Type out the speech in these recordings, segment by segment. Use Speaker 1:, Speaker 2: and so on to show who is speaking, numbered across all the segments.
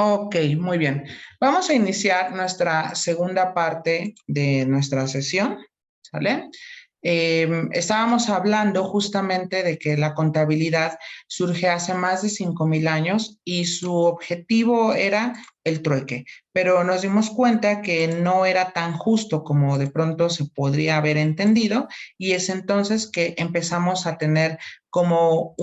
Speaker 1: Ok, muy bien. Vamos a iniciar nuestra segunda parte de nuestra sesión, ¿sale? Estábamos hablando justamente de que la contabilidad surge hace más de 5,000 años y su objetivo era el trueque, pero nos dimos cuenta que no era tan justo como de pronto se podría haber entendido y es entonces que empezamos a tener como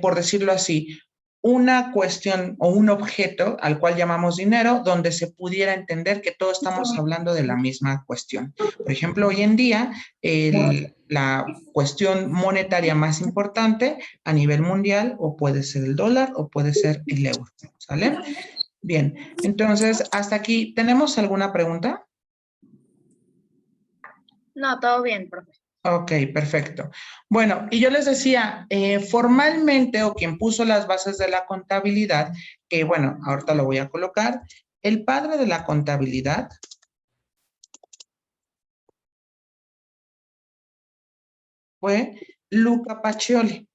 Speaker 1: por decirlo así, una cuestión o un objeto al cual llamamos dinero, donde se pudiera entender que todos estamos hablando de la misma cuestión. Por ejemplo, hoy en día, la cuestión monetaria más importante a nivel mundial o puede ser el dólar o puede ser el euro, ¿sale? Bien, entonces, hasta aquí, ¿tenemos alguna pregunta?
Speaker 2: No, todo bien, profe.
Speaker 1: Ok, perfecto. Bueno, y yo les decía, formalmente, o quien puso las bases de la contabilidad, que bueno, ahorita lo voy a colocar, el padre de la contabilidad fue Luca Pacioli,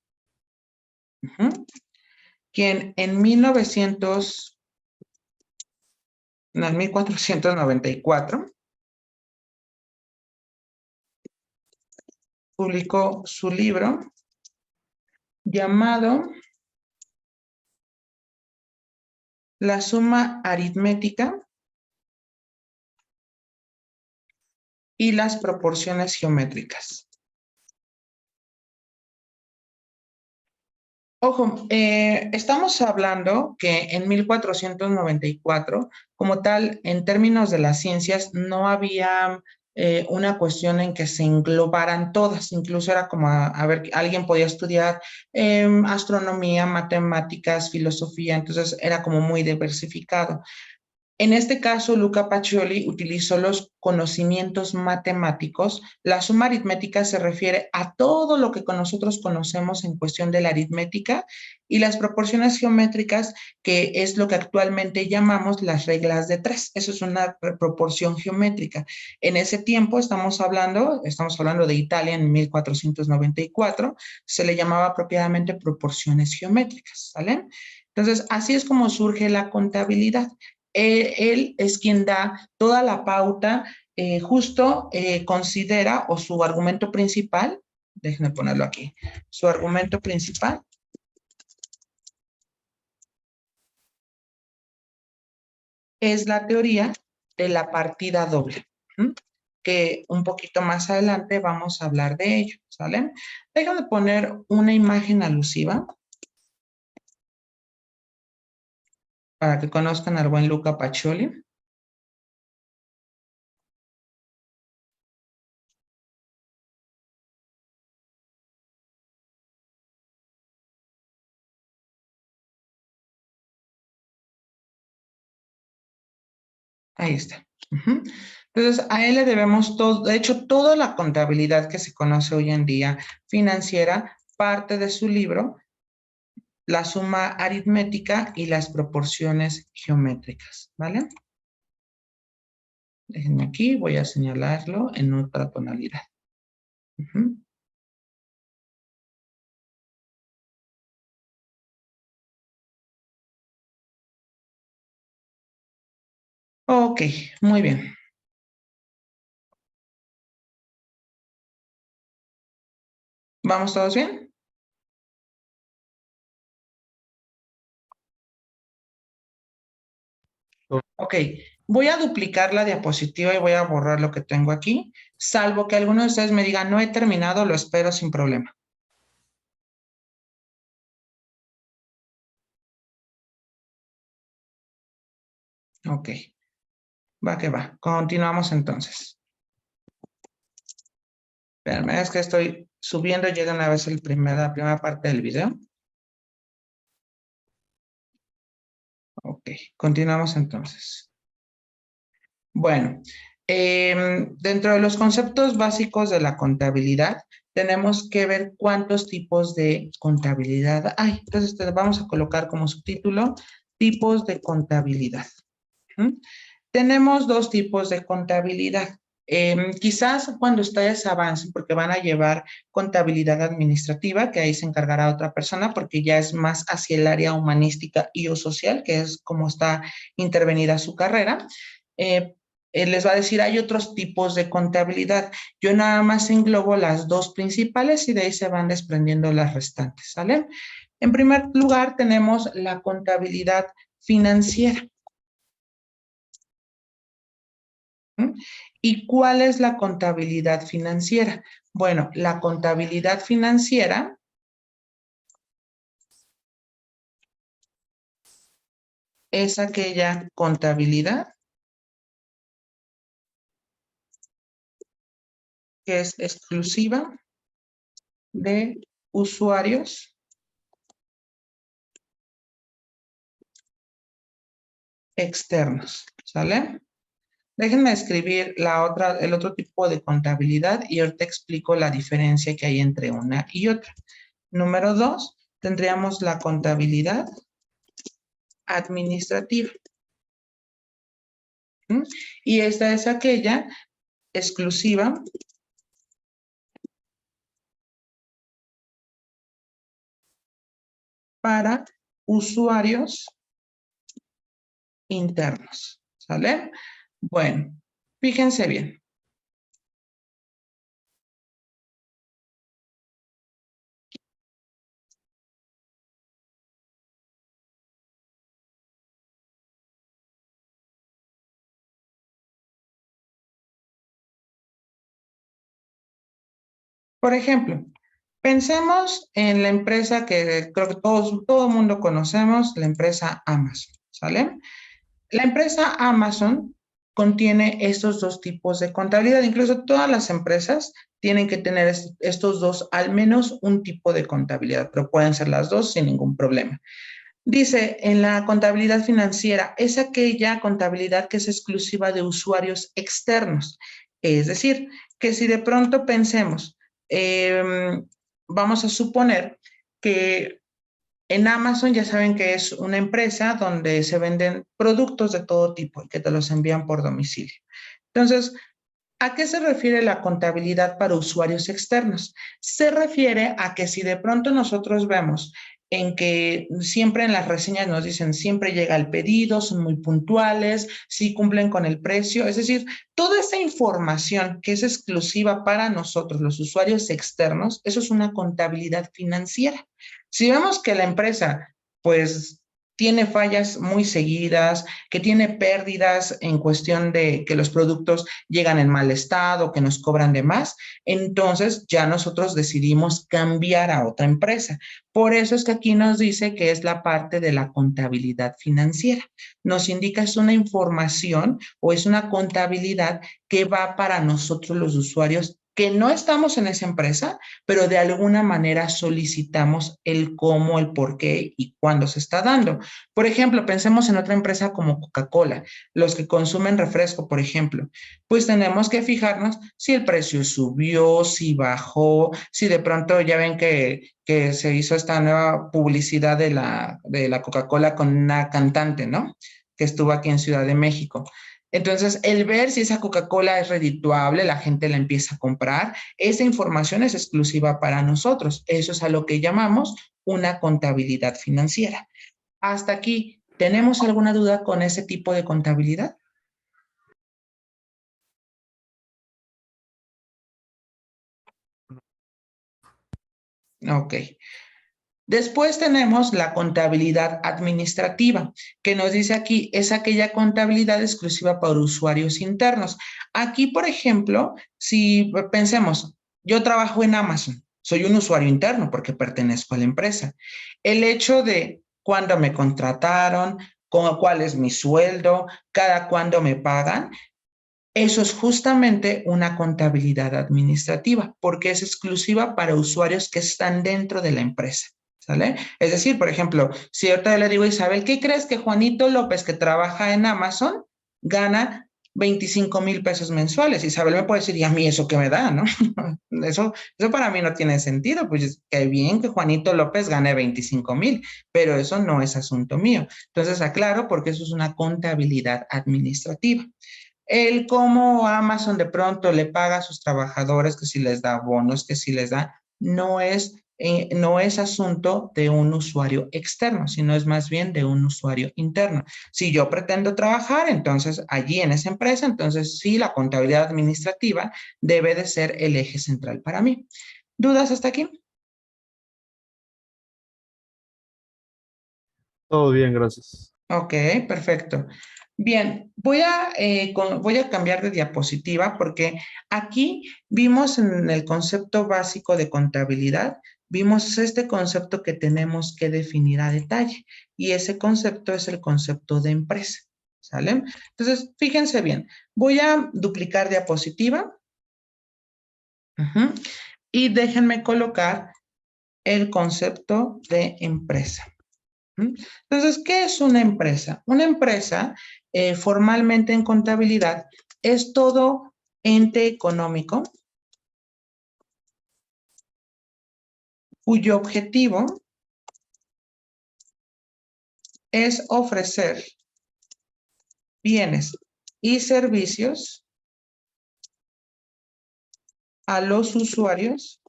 Speaker 1: quien en 1494 publicó su libro llamado La suma aritmética y las proporciones geométricas. Ojo, estamos hablando que en 1494, como tal, en términos de las ciencias, no había una cuestión en que se englobaran todas, incluso era como, a ver, alguien podía estudiar astronomía, matemáticas, filosofía, entonces era como muy diversificado. En este caso, Luca Pacioli utilizó los conocimientos matemáticos. La suma aritmética se refiere a todo lo que nosotros conocemos en cuestión de la aritmética y las proporciones geométricas, que es lo que actualmente llamamos las reglas de tres. Eso es una proporción geométrica. En ese tiempo estamos hablando de Italia en 1494, se le llamaba propiamente proporciones geométricas, ¿sale? Entonces, así es como surge la contabilidad. Él es quien da toda la pauta, considera, o su argumento principal, déjenme ponerlo aquí, su argumento principal es la teoría de la partida doble, que un poquito más adelante vamos a hablar de ello, ¿sale? Déjame poner una imagen alusiva para que conozcan al buen Luca Pacioli. Ahí está. Entonces, a él le debemos todo, de hecho, toda la contabilidad que se conoce hoy en día financiera, parte de su libro, La suma aritmética y las proporciones geométricas, ¿vale? Déjenme aquí, voy a señalarlo en otra tonalidad. Ok, muy bien. ¿Vamos todos bien? Ok, voy a duplicar la diapositiva y voy a borrar lo que tengo aquí, salvo que alguno de ustedes me diga, no he terminado, lo espero sin problema. Ok, va que va. Continuamos entonces. Espérame, es que estoy subiendo ya de una vez la primera parte del video. Ok, continuamos entonces. Bueno, dentro de los conceptos básicos de la contabilidad, tenemos que ver cuántos tipos de contabilidad hay. Entonces, vamos a colocar como subtítulo, tipos de contabilidad. Tenemos dos tipos de contabilidad. Quizás cuando ustedes avancen, porque van a llevar contabilidad administrativa, que ahí se encargará otra persona, porque ya es más hacia el área humanística y o social, que es como está intervenida su carrera. Les va a decir, hay otros tipos de contabilidad. Yo nada más englobo las dos principales y de ahí se van desprendiendo las restantes, ¿sale? En primer lugar, tenemos la contabilidad financiera. ¿Y cuál es la contabilidad financiera? Bueno, la contabilidad financiera es aquella contabilidad que es exclusiva de usuarios externos, ¿sale? Déjenme escribir el otro tipo de contabilidad y ahorita explico la diferencia que hay entre una y otra. Número 2, tendríamos la contabilidad administrativa. Y esta es aquella exclusiva para usuarios internos, ¿sale? Bueno, fíjense bien. Por ejemplo, pensemos en la empresa que creo que todo el mundo conocemos, la empresa Amazon, ¿sale? La empresa Amazon contiene estos dos tipos de contabilidad. Incluso todas las empresas tienen que tener estos dos, al menos un tipo de contabilidad, pero pueden ser las dos sin ningún problema. Dice, en la contabilidad financiera es aquella contabilidad que es exclusiva de usuarios externos. Es decir, que si de pronto pensemos, vamos a suponer que en Amazon ya saben que es una empresa donde se venden productos de todo tipo y que te los envían por domicilio. Entonces, ¿a qué se refiere la contabilidad para usuarios externos? Se refiere a que si de pronto nosotros vemos en que siempre en las reseñas nos dicen siempre llega el pedido, son muy puntuales, sí cumplen con el precio, es decir, toda esa información que es exclusiva para nosotros, los usuarios externos, eso es una contabilidad financiera. Si vemos que la empresa, pues tiene fallas muy seguidas, que tiene pérdidas en cuestión de que los productos llegan en mal estado, que nos cobran de más, entonces ya nosotros decidimos cambiar a otra empresa. Por eso es que aquí nos dice que es la parte de la contabilidad financiera. Nos indica es una información o es una contabilidad que va para nosotros los usuarios que no estamos en esa empresa, pero de alguna manera solicitamos el cómo, el por qué y cuándo se está dando. Por ejemplo, pensemos en otra empresa como Coca-Cola, los que consumen refresco, por ejemplo, pues tenemos que fijarnos si el precio subió, si bajó, si de pronto ya ven que se hizo esta nueva publicidad de la Coca-Cola con una cantante, ¿no? Que estuvo aquí en Ciudad de México. Entonces, el ver si esa Coca-Cola es redituable, la gente la empieza a comprar, esa información es exclusiva para nosotros. Eso es a lo que llamamos una contabilidad financiera. Hasta aquí, ¿tenemos alguna duda con ese tipo de contabilidad? Ok. Después tenemos la contabilidad administrativa, que nos dice aquí, es aquella contabilidad exclusiva para usuarios internos. Aquí, por ejemplo, si pensemos, yo trabajo en Amazon, soy un usuario interno porque pertenezco a la empresa. El hecho de cuándo me contrataron, cuál es mi sueldo, cada cuándo me pagan, eso es justamente una contabilidad administrativa, porque es exclusiva para usuarios que están dentro de la empresa, ¿sale? Es decir, por ejemplo, si ahorita le digo a Isabel, ¿qué crees que Juanito López, que trabaja en Amazon, gana 25,000 pesos mensuales? Isabel me puede decir, ¿y a mí eso qué me da, no? Eso para mí no tiene sentido, pues qué bien que Juanito López gane 25,000, pero eso no es asunto mío. Entonces, aclaro, porque eso es una contabilidad administrativa. El cómo Amazon de pronto le paga a sus trabajadores, que si les da bonos, que si les da, no es asunto de un usuario externo, sino es más bien de un usuario interno. Si yo pretendo trabajar, entonces allí en esa empresa, entonces sí, la contabilidad administrativa debe de ser el eje central para mí. ¿Dudas hasta aquí?
Speaker 3: Todo bien, gracias.
Speaker 1: Ok, perfecto. Bien, voy a cambiar de diapositiva porque aquí vimos en el concepto básico de contabilidad, vimos este concepto que tenemos que definir a detalle y ese concepto es el concepto de empresa, ¿sale? Entonces, fíjense bien, voy a duplicar diapositiva. Y déjenme colocar el concepto de empresa. Entonces, ¿qué es una empresa? Una empresa, formalmente en contabilidad, es todo ente económico cuyo objetivo es ofrecer bienes y servicios a los usuarios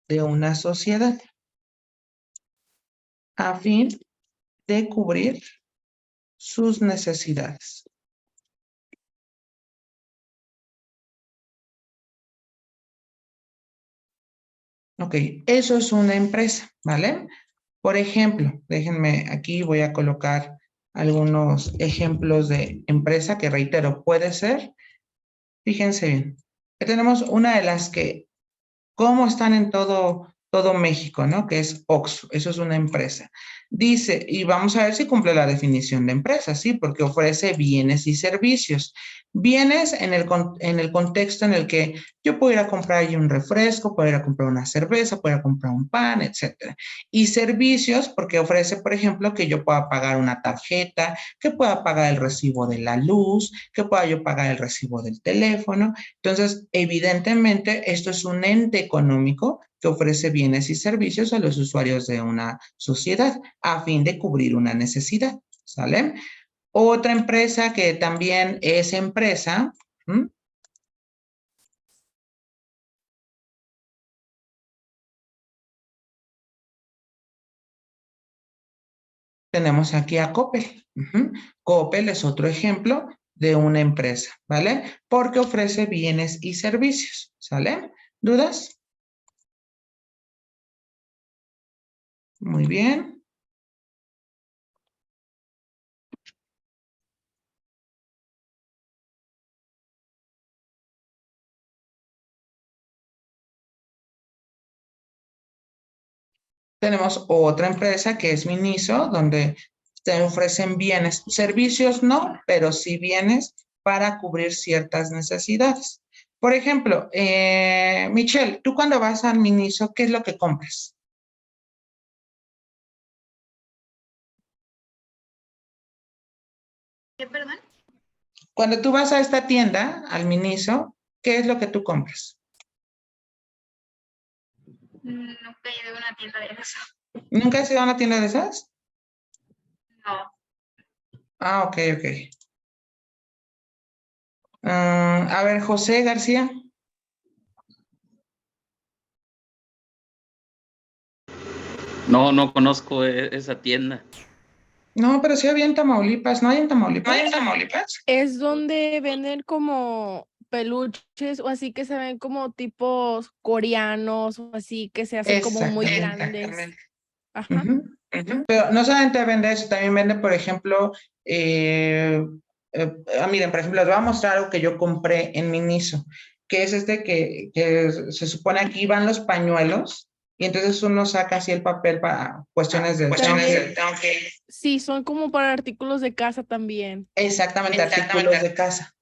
Speaker 1: de una sociedad a fin de cubrir sus necesidades. Ok, eso es una empresa, ¿vale? Por ejemplo, déjenme aquí, voy a colocar algunos ejemplos de empresa que reitero, puede ser, fíjense bien, que tenemos una de las que, como están en todo México, ¿no? Que es Oxxo, eso es una empresa. Dice, y vamos a ver si cumple la definición de empresa, ¿sí? Porque ofrece bienes y servicios. Bienes en el contexto en el que yo puedo ir a comprar ahí un refresco, puedo ir a comprar una cerveza, puedo ir a comprar un pan, etcétera. Y servicios porque ofrece, por ejemplo, que yo pueda pagar una tarjeta, que pueda pagar el recibo de la luz, que pueda yo pagar el recibo del teléfono. Entonces, evidentemente, esto es un ente económico que ofrece bienes y servicios a los usuarios de una sociedad a fin de cubrir una necesidad, ¿sale? Otra empresa que también es empresa, ¿m? Tenemos aquí a Coppel. Coppel es otro ejemplo de una empresa, ¿vale? Porque ofrece bienes y servicios, ¿sale? ¿Dudas? Muy bien. Tenemos otra empresa que es Miniso, donde te ofrecen bienes, servicios no, pero sí bienes para cubrir ciertas necesidades. Por ejemplo, Michelle, tú cuando vas al Miniso, ¿qué es lo que compras?
Speaker 2: ¿Qué, perdón?
Speaker 1: Cuando tú vas a esta tienda, al Miniso, ¿qué es lo que tú compras?
Speaker 2: Nunca he ido a una tienda de eso.
Speaker 1: ¿Nunca has ido a una tienda de esas?
Speaker 2: No.
Speaker 1: Ah, ok, ok. A ver, José García.
Speaker 4: No, no conozco esa tienda.
Speaker 1: No, pero sí había en Tamaulipas. ¿No hay en Tamaulipas?
Speaker 5: ¿No hay en
Speaker 1: Tamaulipas?
Speaker 5: Es donde venden como peluches o así que se ven como tipos coreanos o así que se hacen como muy
Speaker 1: Exactamente.
Speaker 5: grandes. Ajá.
Speaker 1: Pero no solamente vende eso, también vende, por ejemplo, miren, por ejemplo, les voy a mostrar algo que yo compré en Miniso, que es este que se supone aquí van los pañuelos y entonces uno saca así el papel para cuestiones de...
Speaker 5: También, sí, son como para artículos de casa también.
Speaker 1: Exactamente, artículos de casa.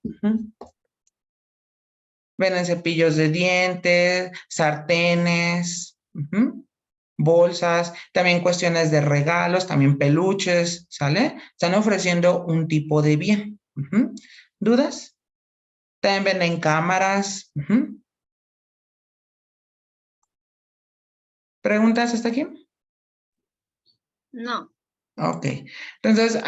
Speaker 1: Venden cepillos de dientes, sartenes, bolsas, también cuestiones de regalos, también peluches, ¿sale? Están ofreciendo un tipo de bien. ¿Dudas? También venden cámaras. ¿Preguntas hasta aquí?
Speaker 2: No.
Speaker 1: Ok. Entonces,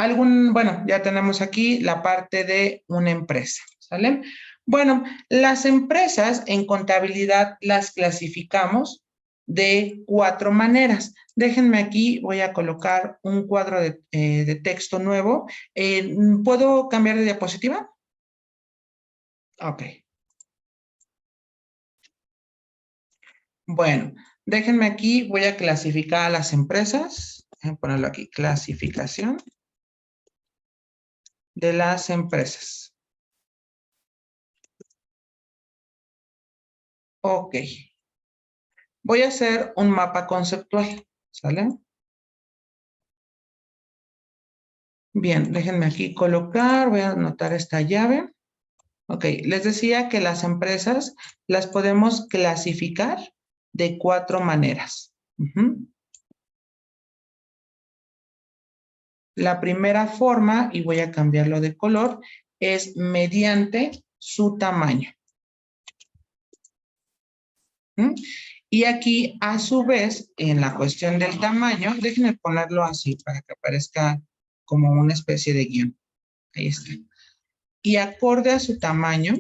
Speaker 1: bueno, ya tenemos aquí la parte de una empresa, ¿sale? Bueno, las empresas en contabilidad las clasificamos de 4 maneras. Déjenme aquí, voy a colocar un cuadro de texto nuevo. ¿Puedo cambiar de diapositiva? Ok. Bueno, déjenme aquí, voy a clasificar a las empresas. Voy a ponerlo aquí, clasificación de las empresas. Ok. Voy a hacer un mapa conceptual, ¿sale? Bien, déjenme aquí colocar, voy a anotar esta llave. Ok, les decía que las empresas las podemos clasificar de 4 maneras. La primera forma, y voy a cambiarlo de color, es mediante su tamaño. Y aquí, a su vez, en la cuestión del tamaño, déjenme ponerlo así para que aparezca como una especie de guión. Ahí está. Y acorde a su tamaño,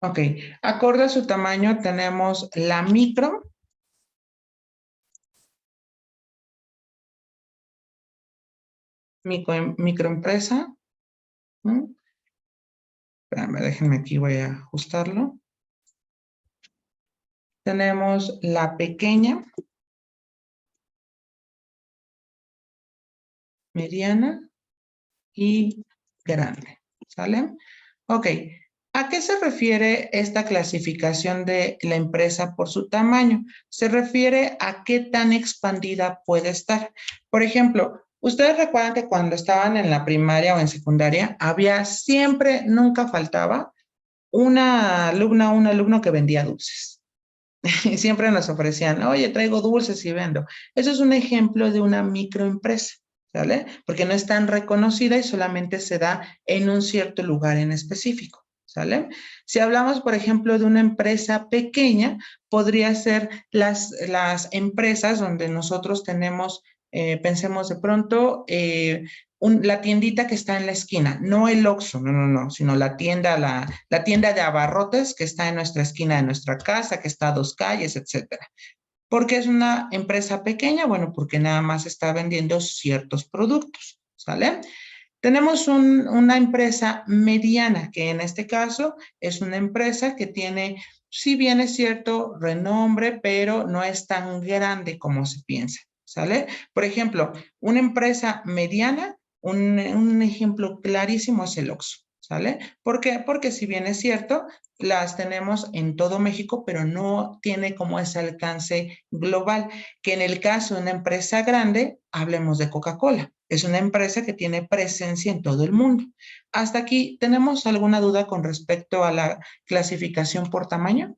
Speaker 1: ok, acorde a su tamaño tenemos la microempresa. Espérame, déjenme aquí, voy a ajustarlo. Tenemos la pequeña, mediana y grande, ¿sale? Ok, ¿a qué se refiere esta clasificación de la empresa por su tamaño? Se refiere a qué tan expandida puede estar. Por ejemplo, ustedes recuerdan que cuando estaban en la primaria o en secundaria, había siempre, nunca faltaba, una alumna o un alumno que vendía dulces. Y siempre nos ofrecían, oye, traigo dulces y vendo. Eso es un ejemplo de una microempresa, ¿sale? Porque no es tan reconocida y solamente se da en un cierto lugar en específico, ¿sale? Si hablamos, por ejemplo, de una empresa pequeña, podría ser las empresas donde nosotros tenemos, pensemos de pronto, la tiendita que está en la esquina, no el Oxxo, no, sino la tienda de abarrotes que está en nuestra esquina de nuestra casa, que está a 2 calles, etcétera. ¿Por qué es una empresa pequeña? Bueno, porque nada más está vendiendo ciertos productos, ¿sale? Tenemos una empresa mediana, que en este caso es una empresa que tiene, si bien es cierto, renombre, pero no es tan grande como se piensa, ¿sale? Por ejemplo, una empresa mediana, un ejemplo clarísimo es el Oxxo, ¿sale? ¿Por qué? Porque si bien es cierto, las tenemos en todo México, pero no tiene como ese alcance global, que en el caso de una empresa grande, hablemos de Coca-Cola. Es una empresa que tiene presencia en todo el mundo. Hasta aquí, ¿tenemos alguna duda con respecto a la clasificación por tamaño?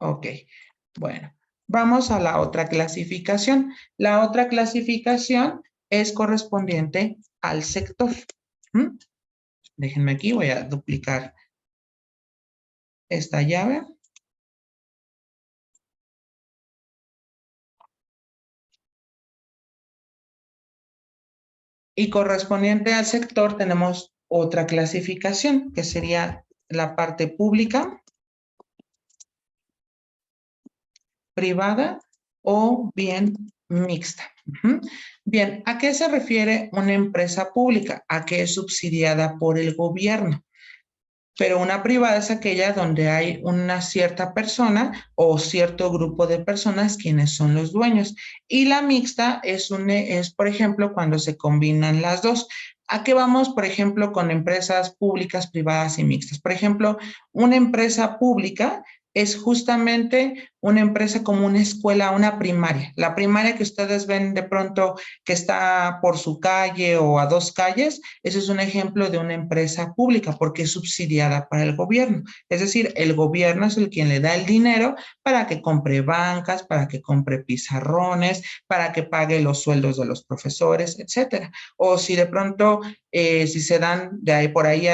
Speaker 1: Ok, bueno, vamos a la otra clasificación. La otra clasificación es correspondiente al sector. Déjenme aquí, voy a duplicar esta llave. Y correspondiente al sector tenemos otra clasificación, que sería la parte pública, privada o bien mixta. Bien, ¿a qué se refiere una empresa pública? A que es subsidiada por el gobierno. Pero una privada es aquella donde hay una cierta persona o cierto grupo de personas quienes son los dueños. Y la mixta es, por ejemplo, cuando se combinan las dos. ¿A qué vamos, por ejemplo, con empresas públicas, privadas y mixtas? Por ejemplo, una empresa pública es justamente una empresa como una escuela, una primaria. La primaria que ustedes ven de pronto que está por su calle o a 2 calles, ese es un ejemplo de una empresa pública porque es subsidiada para el gobierno. Es decir, el gobierno es el quien le da el dinero para que compre bancas, para que compre pizarrones, para que pague los sueldos de los profesores, etcétera. O si de pronto, si se dan de ahí por ahí,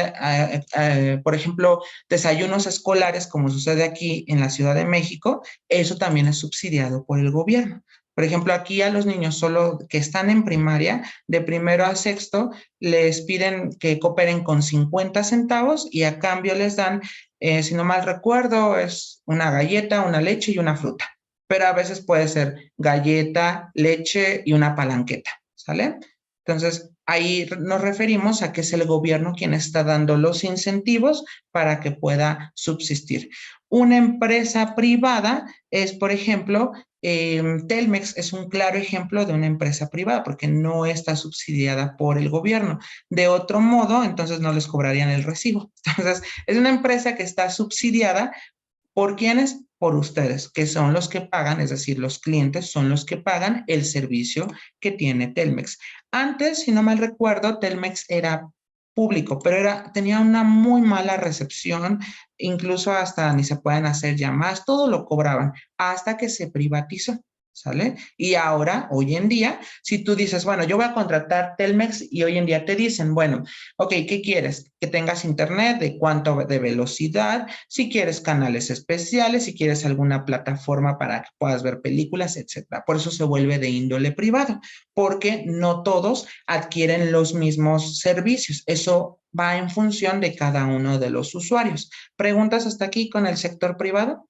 Speaker 1: por ejemplo, desayunos escolares, como sucede aquí en la Ciudad de México, eso también es subsidiado por el gobierno. Por ejemplo, aquí a los niños solo que están en primaria, de primero a sexto, les piden que cooperen con 50 centavos y a cambio les dan, si no mal recuerdo, es una galleta, una leche y una fruta. Pero a veces puede ser galleta, leche y una palanqueta, ¿sale? Entonces, ahí nos referimos a que es el gobierno quien está dando los incentivos para que pueda subsistir. Una empresa privada es, por ejemplo, Telmex es un claro ejemplo de una empresa privada porque no está subsidiada por el gobierno. De otro modo, entonces no les cobrarían el recibo. Entonces, es una empresa que está subsidiada. ¿Por quiénes? Por ustedes, que son los que pagan, es decir, los clientes son los que pagan el servicio que tiene Telmex. Antes, si no mal recuerdo, Telmex era público, pero tenía una muy mala recepción, incluso hasta ni se pueden hacer llamadas, todo lo cobraban, hasta que se privatizó. ¿Sale? Y ahora, hoy en día, si tú dices, bueno, yo voy a contratar Telmex y hoy en día te dicen, bueno, ok, ¿qué quieres? Que tengas internet, de cuánto de velocidad, si quieres canales especiales, si quieres alguna plataforma para que puedas ver películas, etcétera. Por eso se vuelve de índole privado, porque no todos adquieren los mismos servicios. Eso va en función de cada uno de los usuarios. ¿Preguntas hasta aquí con el sector privado?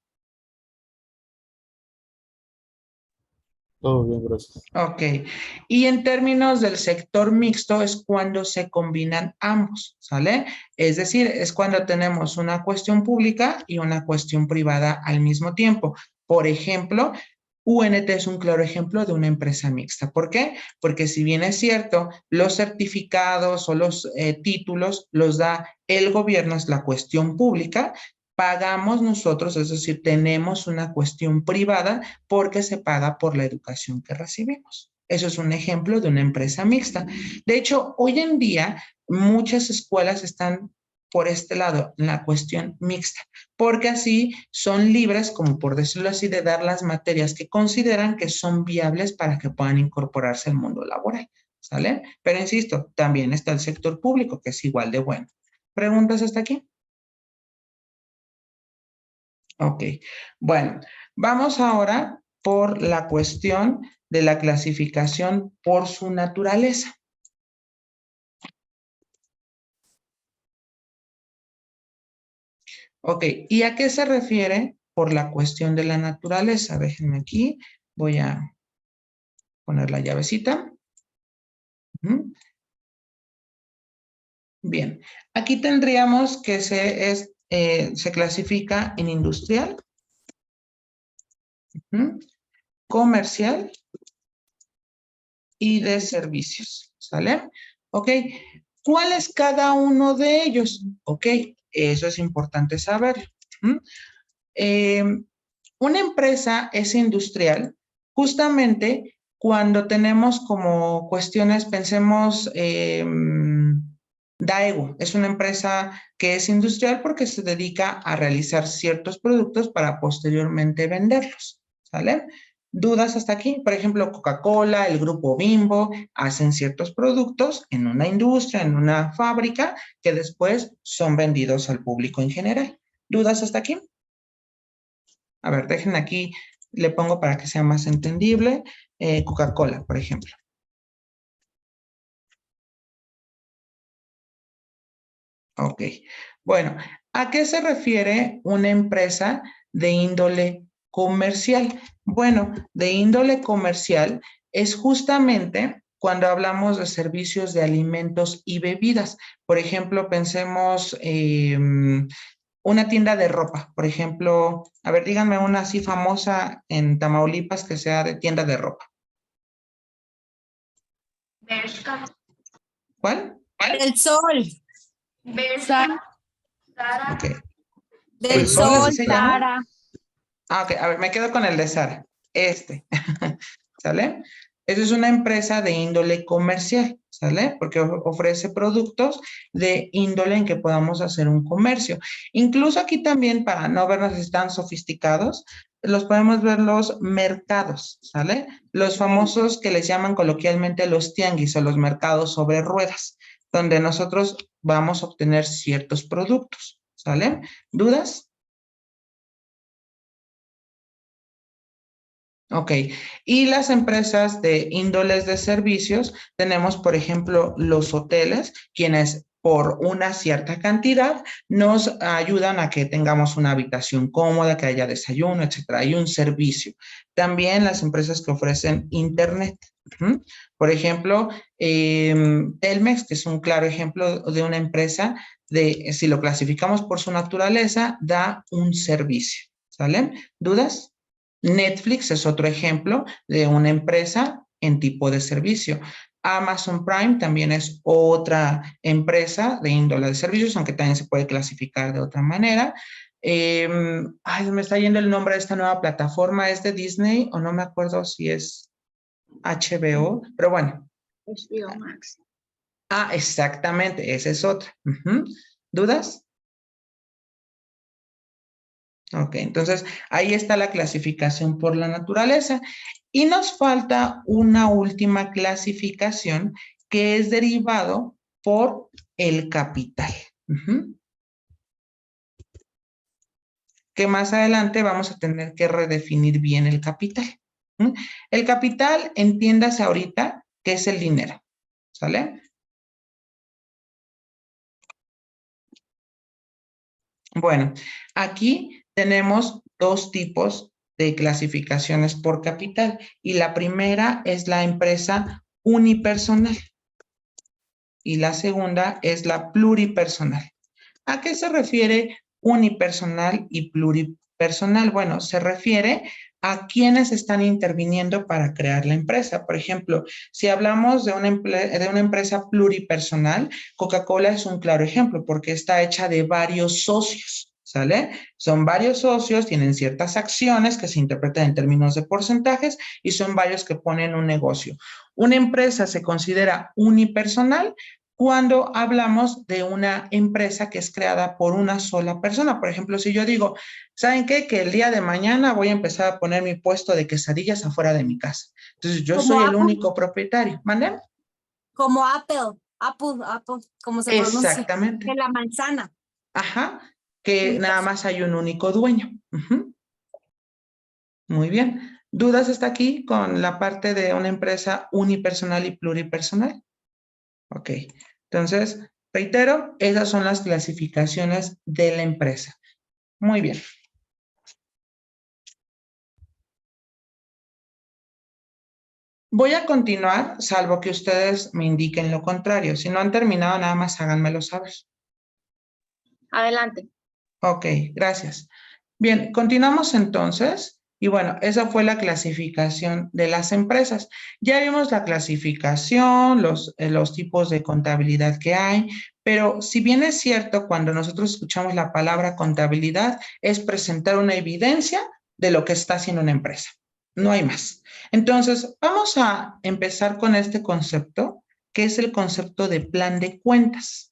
Speaker 3: Todo bien, gracias.
Speaker 1: Ok. Y en términos del sector mixto es cuando se combinan ambos, ¿sale? Es decir, es cuando tenemos una cuestión pública y una cuestión privada al mismo tiempo. Por ejemplo, UNT es un claro ejemplo de una empresa mixta. ¿Por qué? Porque si bien es cierto, los certificados o los títulos los da el gobierno, es la cuestión pública, pagamos nosotros, es decir, tenemos una cuestión privada porque se paga por la educación que recibimos. Eso es un ejemplo de una empresa mixta. De hecho, hoy en día muchas escuelas están por este lado, en la cuestión mixta, porque así son libres, como por decirlo así, de dar las materias que consideran que son viables para que puedan incorporarse al mundo laboral, ¿sale? Pero insisto, también está el sector público, que es igual de bueno. ¿Preguntas hasta aquí? Ok, bueno, vamos ahora por la cuestión de la clasificación por su naturaleza. Ok, ¿y a qué se refiere por la cuestión de la naturaleza? Déjenme aquí, voy a poner la llavecita. Bien, aquí tendríamos que se clasifica en industrial, comercial y de servicios, ¿sale? Ok, ¿cuál es cada uno de ellos? Ok, eso es importante saber. Una empresa es industrial justamente cuando tenemos como cuestiones, pensemos, Daewoo es una empresa que es industrial porque se dedica a realizar ciertos productos para posteriormente venderlos, ¿sale? ¿Dudas hasta aquí? Por ejemplo, Coca-Cola, el grupo Bimbo, hacen ciertos productos en una industria, en una fábrica, que después son vendidos al público en general. ¿Dudas hasta aquí? A ver, dejen aquí, le pongo para que sea más entendible, Coca-Cola, por ejemplo. Ok, bueno, ¿a qué se refiere una empresa de índole comercial? Bueno, de índole comercial es justamente cuando hablamos de servicios de alimentos y bebidas. Por ejemplo, pensemos una tienda de ropa, por ejemplo, a ver, díganme una así famosa en Tamaulipas que sea de tienda de ropa.
Speaker 2: Bershka.
Speaker 1: ¿Cuál?
Speaker 6: Del sol,
Speaker 2: Bershka. Zara.
Speaker 1: Ok.
Speaker 6: del
Speaker 1: ¿El Sol así
Speaker 6: sol,
Speaker 1: se llama?
Speaker 6: Sara.
Speaker 1: Ok, a ver, me quedo con el de Sara. ¿Sale? Esa es una empresa de índole comercial, ¿sale? Porque ofrece productos de índole en que podamos hacer un comercio. Incluso aquí también, para no vernos así tan sofisticados, los podemos ver los mercados, ¿sale? Los famosos que les llaman coloquialmente los tianguis o los mercados sobre ruedas, donde nosotros vamos a obtener ciertos productos, ¿sale? ¿Dudas? Ok, y las empresas de índoles de servicios, tenemos, por ejemplo, los hoteles, quienes por una cierta cantidad nos ayudan a que tengamos una habitación cómoda, que haya desayuno, etcétera. Hay un servicio. También las empresas que ofrecen internet. Por ejemplo, Telmex, que es un claro ejemplo de una empresa de, si lo clasificamos por su naturaleza, da un servicio. ¿Sale? ¿Dudas? Netflix es otro ejemplo de una empresa en tipo de servicio. Amazon Prime también es otra empresa de índole de servicios, aunque también se puede clasificar de otra manera. Me está yendo el nombre de esta nueva plataforma, ¿es de Disney o no me acuerdo si es HBO? Pero bueno.
Speaker 2: HBO Max.
Speaker 1: Exactamente, esa es otra. ¿Dudas? Ok, entonces ahí está la clasificación por la naturaleza. Y nos falta una última clasificación que es derivado por el capital. Que más adelante vamos a tener que redefinir bien el capital. El capital, entiéndase ahorita, que es el dinero. ¿Sale? Bueno, aquí tenemos dos tipos de clasificaciones por capital y la primera es la empresa unipersonal y la segunda es la pluripersonal. ¿A qué se refiere unipersonal y pluripersonal? Bueno, se refiere a quienes están interviniendo para crear la empresa. Por ejemplo, si hablamos de una empresa pluripersonal, Coca-Cola es un claro ejemplo porque está hecha de varios socios, ¿sale? Son varios socios, tienen ciertas acciones que se interpretan en términos de porcentajes y son varios que ponen un negocio. Una empresa se considera unipersonal cuando hablamos de una empresa que es creada por una sola persona. Por ejemplo, si yo digo, ¿saben qué? Que el día de mañana voy a empezar a poner mi puesto de quesadillas afuera de mi casa. Entonces, yo soy el único propietario. ¿Mande?
Speaker 3: Como Apple, como se pronuncia.
Speaker 1: Exactamente.
Speaker 3: De la manzana.
Speaker 1: Ajá, que nada más hay un único dueño. Muy bien. ¿Dudas hasta aquí con la parte de una empresa unipersonal y pluripersonal? Ok. Entonces, reitero, esas son las clasificaciones de la empresa. Muy bien. Voy a continuar, salvo que ustedes me indiquen lo contrario. Si no han terminado, nada más háganmelo saber.
Speaker 2: Adelante.
Speaker 1: Ok, gracias. Bien, continuamos entonces. Y bueno, esa fue la clasificación de las empresas. Ya vimos la clasificación, los tipos de contabilidad que hay, pero si bien es cierto, cuando nosotros escuchamos la palabra contabilidad, es presentar una evidencia de lo que está haciendo una empresa. No hay más. Entonces, vamos a empezar con este concepto, que es el concepto de plan de cuentas.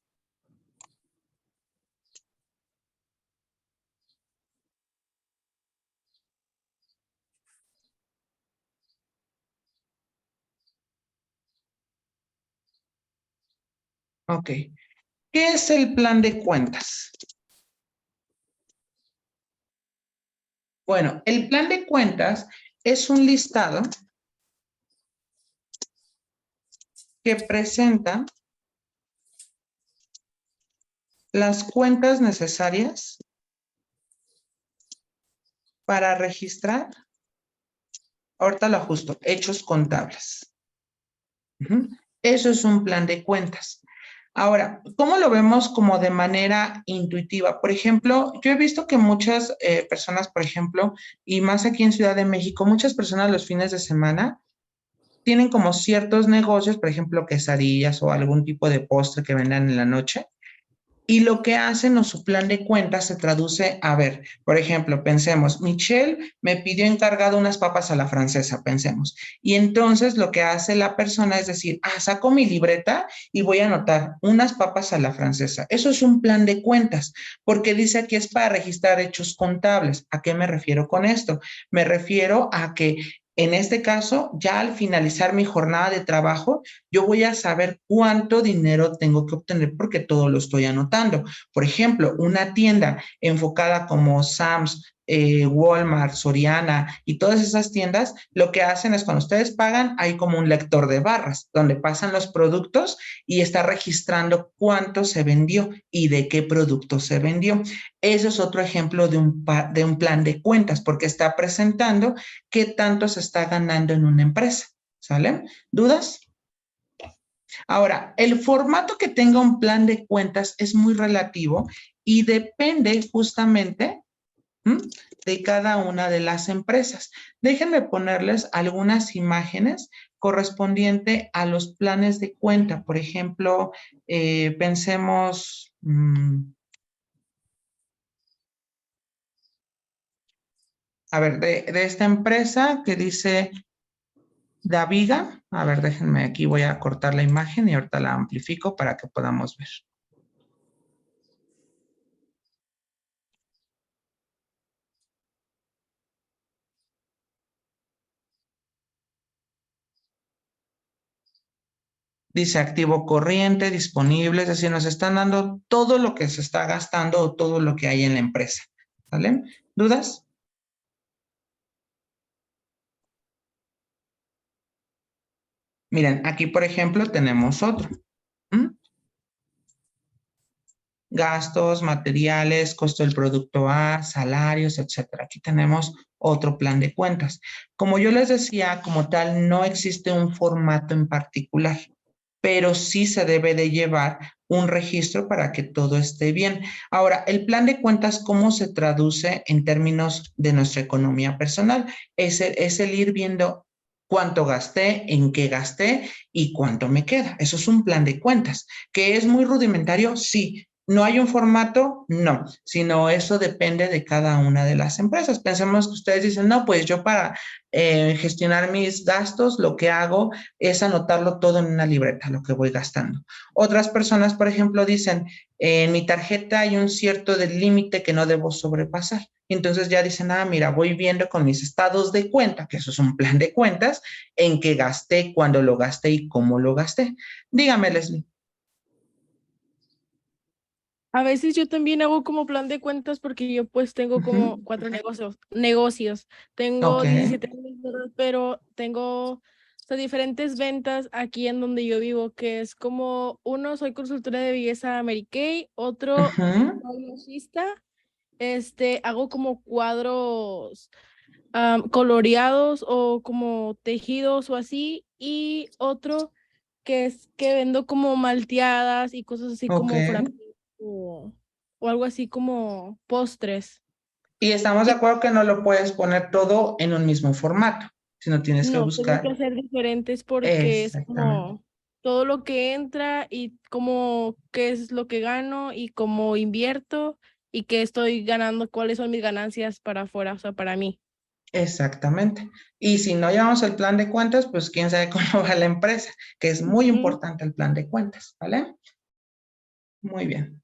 Speaker 1: Ok. ¿Qué es el plan de cuentas? Bueno, el plan de cuentas es un listado que presenta las cuentas necesarias para registrar, ahorita lo ajusto, hechos contables. Eso es un plan de cuentas. Ahora, ¿cómo lo vemos como de manera intuitiva? Por ejemplo, yo he visto que muchas personas, por ejemplo, y más aquí en Ciudad de México, muchas personas los fines de semana tienen como ciertos negocios, por ejemplo, quesadillas o algún tipo de postre que vendan en la noche. Y lo que hacen o su plan de cuentas se traduce a ver, por ejemplo, pensemos, Michelle me pidió encargado unas papas a la francesa, pensemos. Y entonces lo que hace la persona es decir, saco mi libreta y voy a anotar unas papas a la francesa. Eso es un plan de cuentas, porque dice aquí es para registrar hechos contables. ¿A qué me refiero con esto? Me refiero a que en este caso, ya al finalizar mi jornada de trabajo, yo voy a saber cuánto dinero tengo que obtener porque todo lo estoy anotando. Por ejemplo, una tienda enfocada como Sam's, Walmart, Soriana y todas esas tiendas, lo que hacen es cuando ustedes pagan, hay como un lector de barras donde pasan los productos y está registrando cuánto se vendió y de qué producto se vendió. Eso es otro ejemplo de un plan de cuentas porque está presentando qué tanto se está ganando en una empresa. ¿Sale? ¿Dudas? Ahora, el formato que tenga un plan de cuentas es muy relativo y depende justamente de cada una de las empresas. Déjenme ponerles algunas imágenes correspondiente a los planes de cuenta. Por ejemplo, pensemos... a ver, de esta empresa que dice Daviga, a ver, déjenme aquí, voy a cortar la imagen y ahorita la amplifico para que podamos ver. Dice activo corriente, disponible, es decir, nos están dando todo lo que se está gastando o todo lo que hay en la empresa. ¿Vale? ¿Dudas? Miren, aquí por ejemplo tenemos otro. Gastos, materiales, costo del producto A, salarios, etcétera. Aquí tenemos otro plan de cuentas. Como yo les decía, como tal, no existe un formato en particular, pero sí se debe de llevar un registro para que todo esté bien. Ahora, el plan de cuentas, ¿cómo se traduce en términos de nuestra economía personal? Es el ir viendo cuánto gasté, en qué gasté y cuánto me queda. Eso es un plan de cuentas, que es muy rudimentario, sí. ¿No hay un formato? No, sino eso depende de cada una de las empresas. Pensemos que ustedes dicen, no, pues yo para gestionar mis gastos, lo que hago es anotarlo todo en una libreta, lo que voy gastando. Otras personas, por ejemplo, dicen, en mi tarjeta hay un cierto del límite que no debo sobrepasar. Entonces ya dicen, mira, voy viendo con mis estados de cuenta, que eso es un plan de cuentas, en qué gasté, cuándo lo gasté y cómo lo gasté. Dígame, Leslie.
Speaker 5: A veces yo también hago como plan de cuentas porque yo pues tengo como 4 negocios. Tengo
Speaker 1: Ok.
Speaker 5: 17 años, ¿verdad? Pero tengo diferentes ventas aquí en donde yo vivo, que es como uno, soy consultora de belleza Mary Kay, otro, maquillista, hago como cuadros coloreados o como tejidos o así, y otro que es que vendo como malteadas y cosas así
Speaker 1: Ok.
Speaker 5: como o algo así como postres.
Speaker 1: Y estamos de
Speaker 5: Y
Speaker 1: acuerdo que no lo puedes poner todo en un mismo formato, sino tienes que
Speaker 5: no, tengo que
Speaker 1: buscar.
Speaker 5: hacer diferentes porque es
Speaker 1: Exactamente.
Speaker 5: como todo lo que entra y como qué es lo que gano y cómo invierto y qué estoy ganando, cuáles son mis ganancias para afuera, o sea, para mí.
Speaker 1: Exactamente. Y si no llevamos el plan de cuentas, pues quién sabe cómo va la empresa, que es muy
Speaker 5: Ujú.
Speaker 1: importante el plan de cuentas, ¿vale? Muy bien.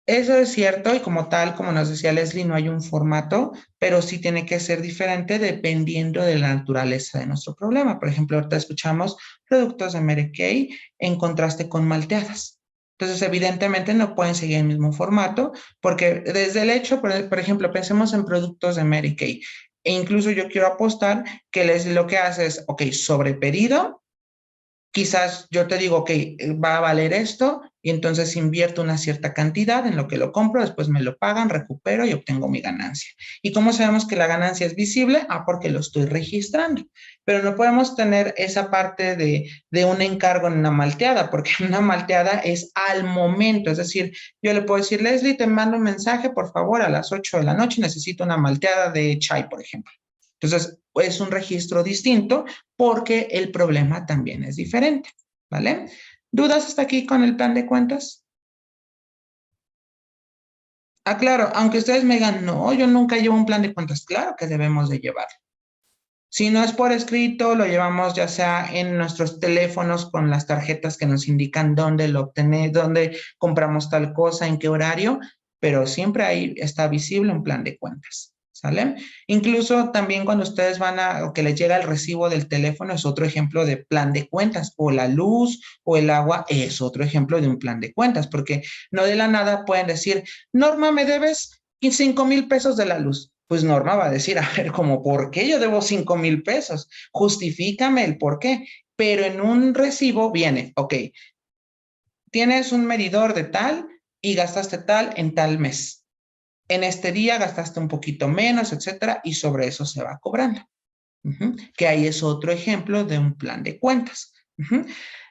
Speaker 1: Eso es cierto y como tal, como nos decía Leslie, no hay un formato, pero sí tiene que ser diferente dependiendo de la naturaleza de nuestro problema. Por ejemplo, ahorita escuchamos productos de Mary Kay en contraste con malteadas. Entonces, evidentemente no pueden seguir el mismo formato porque desde el hecho, por ejemplo, pensemos en productos de Mary Kay. E incluso yo quiero apostar que Leslie lo que hace es, ok, sobre pedido, quizás yo te digo, ok, va a valer esto y entonces invierto una cierta cantidad en lo que lo compro, después me lo pagan, recupero y obtengo mi ganancia. ¿Y cómo sabemos que la ganancia es visible? Porque lo estoy registrando. Pero no podemos tener esa parte de un encargo en una malteada, porque una malteada es al momento. Es decir, yo le puedo decir, Leslie, te mando un mensaje, por favor, a las 8 de la noche, necesito una malteada de chai, por ejemplo. Entonces, es un registro distinto porque el problema también es diferente, ¿vale? ¿Dudas hasta aquí con el plan de cuentas? Ah, claro, aunque ustedes me digan, no, yo nunca llevo un plan de cuentas, claro que debemos de llevarlo. Si no es por escrito, lo llevamos ya sea en nuestros teléfonos con las tarjetas que nos indican dónde lo obtener, dónde compramos tal cosa, en qué horario, pero siempre ahí está visible un plan de cuentas, ¿sale? Incluso también cuando ustedes van o que les llega el recibo del teléfono es otro ejemplo de plan de cuentas, o la luz o el agua es otro ejemplo de un plan de cuentas, porque no de la nada pueden decir, Norma, me debes 5,000 pesos de la luz. Pues Norma va a decir, a ver, ¿cómo por qué yo debo 5,000 pesos? Justifícame el por qué. Pero en un recibo viene, ok, tienes un medidor de tal y gastaste tal en tal mes. En este día gastaste un poquito menos, etcétera, y sobre eso se va cobrando. Que ahí es otro ejemplo de un plan de cuentas.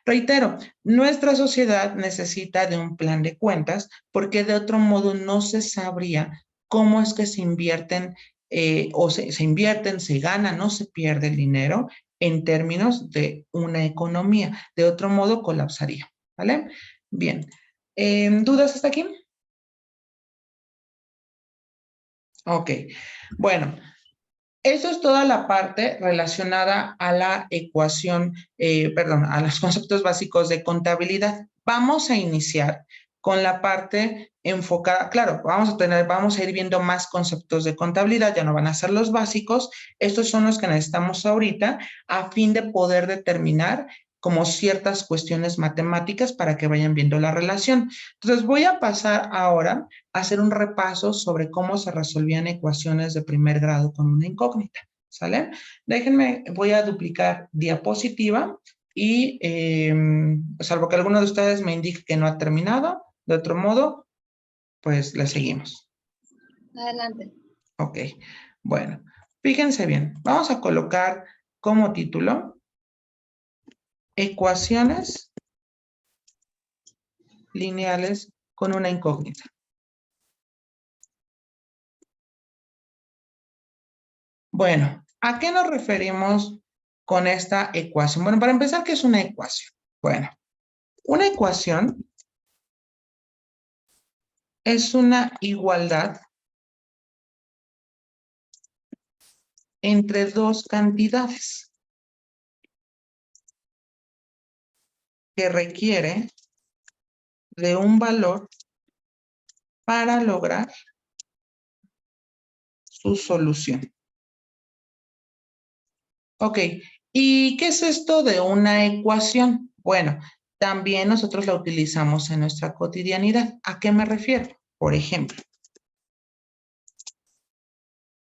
Speaker 1: Reitero, nuestra sociedad necesita de un plan de cuentas porque de otro modo no se sabría cómo es que se invierten o se invierten, se gana, no se pierde el dinero en términos de una economía. De otro modo colapsaría, ¿vale? Bien. ¿Dudas hasta aquí? Ok. Bueno, eso es toda la parte relacionada a la ecuación, a los conceptos básicos de contabilidad. Vamos a iniciar con la parte enfocada, claro, vamos a ir viendo más conceptos de contabilidad, ya no van a ser los básicos, estos son los que necesitamos ahorita a fin de poder determinar como ciertas cuestiones matemáticas para que vayan viendo la relación. Entonces voy a pasar ahora a hacer un repaso sobre cómo se resolvían ecuaciones de primer grado con una incógnita, ¿sale? Déjenme, voy a duplicar diapositiva y salvo que alguno de ustedes me indique que no ha terminado, de otro modo, pues le seguimos.
Speaker 2: Adelante.
Speaker 1: Ok, bueno, fíjense bien, vamos a colocar como título ecuaciones lineales con una incógnita. Bueno, ¿a qué nos referimos con esta ecuación? Bueno, para empezar, ¿qué es una ecuación? Bueno, una ecuación es una igualdad entre dos cantidades que requiere de un valor para lograr su solución. Ok, ¿y qué es esto de una ecuación? Bueno, también nosotros la utilizamos en nuestra cotidianidad. ¿A qué me refiero? Por ejemplo,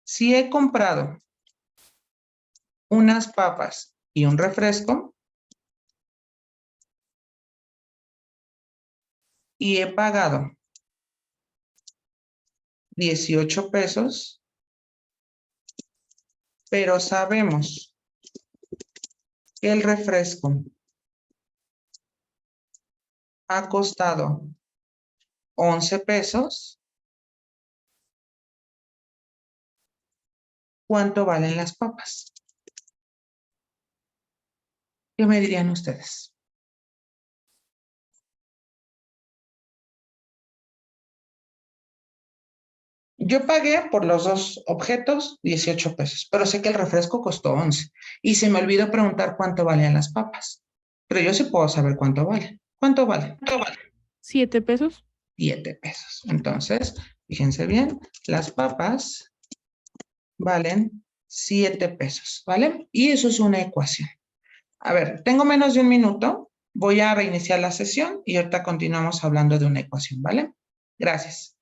Speaker 1: si he comprado unas papas y un refresco y he pagado 18 pesos, pero sabemos que el refresco ha costado 11 pesos, ¿cuánto valen las papas? ¿Qué me dirían ustedes? Yo pagué por los dos objetos 18 pesos, pero sé que el refresco costó 11 y se me olvidó preguntar cuánto valían las papas. Pero yo sí puedo saber cuánto vale. ¿Cuánto vale? ¿Cuánto vale?
Speaker 5: 7 pesos.
Speaker 1: 7 pesos. Entonces, fíjense bien, las papas valen 7 pesos, ¿vale? Y eso es una ecuación. A ver, tengo menos de un minuto. Voy a reiniciar la sesión y ahorita continuamos hablando de una ecuación, ¿vale? Gracias.